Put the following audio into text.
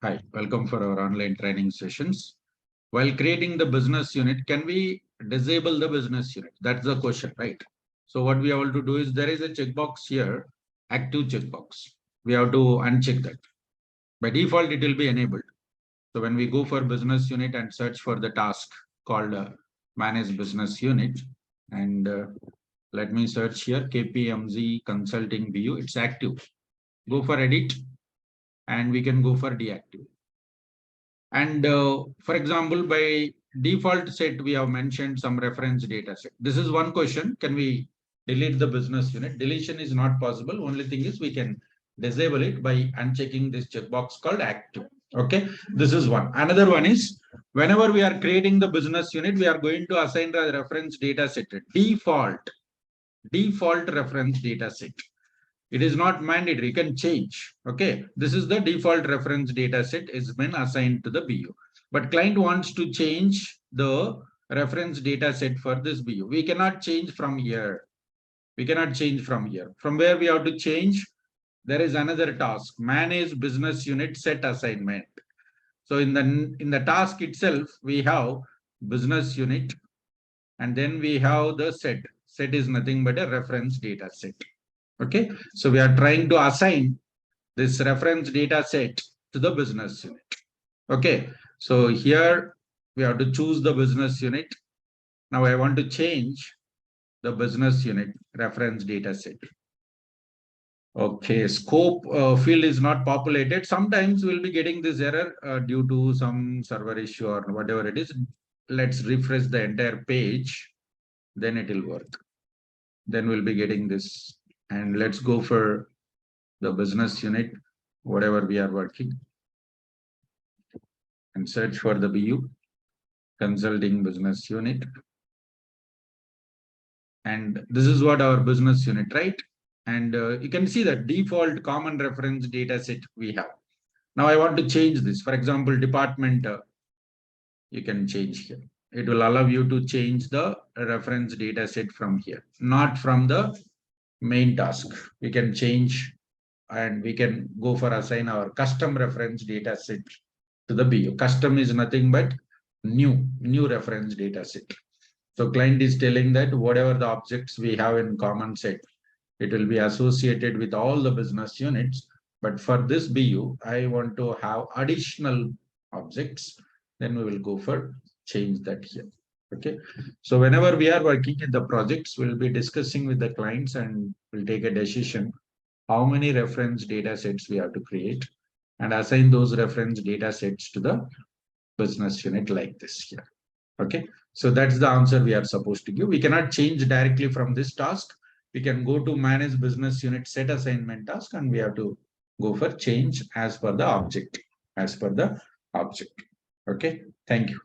Hi, welcome for our online training sessions. While creating the business unit, can we disable the business unit? That's the question, right? So what we have to do is there is a checkbox here, active checkbox. We have to uncheck that. By default, it will be enabled. So when we go for business unit and search for the task called manage business unit, and let me search here KPMG consulting BU, it's active. Go for edit and we can go for deactivate. And for example, by default set, we have mentioned some reference data set. This is one question. Can we delete the business unit? Deletion is not possible. Only thing is we can disable it by unchecking this checkbox called active. Okay, this is one. Another one is whenever we are creating the business unit, we are going to assign the reference data set. Default reference data set. It is not mandatory. You can change. Okay. This is the default reference data set is been assigned to the BU. But client wants to change the reference data set for this BU. We cannot change from here. We cannot change from here. From where we have to change, there is another task, manage business unit set assignment. So in the task itself, we have business unit, and then we have the set. Set is nothing but a reference data set. Okay, so we are trying to assign this reference data set to the business unit. Okay, so here we have to choose the business unit. Now I want to change the business unit reference data set. Okay, scope field is not populated. Sometimes we'll be getting this error due to some server issue or whatever it is. Let's refresh the entire page, then it will work. Then we'll be getting this. And let's go for the business unit, whatever we are working, and search for the BU, consulting business unit. And this is what our business unit, right? And you can see the default common reference data set we have. Now I want to change this. For example, department, you can change here. It will allow you to change the reference data set from here, not from the main task. We can change and we can go for assign our custom reference data set to the BU. Custom is nothing but new reference data set. So client is telling that whatever the objects we have in common set, it will be associated with all the business units. But for this BU, I want to have additional objects. Then we will go for change that here. Okay. So whenever we are working in the projects, we'll be discussing with the clients and we'll take a decision how many reference data sets we have to create and assign those reference data sets to the business unit like this here. Okay, so that's the answer we are supposed to give. We cannot change directly from this task. We can go to manage business unit set assignment task and we have to go for change as per the object, Okay, thank you.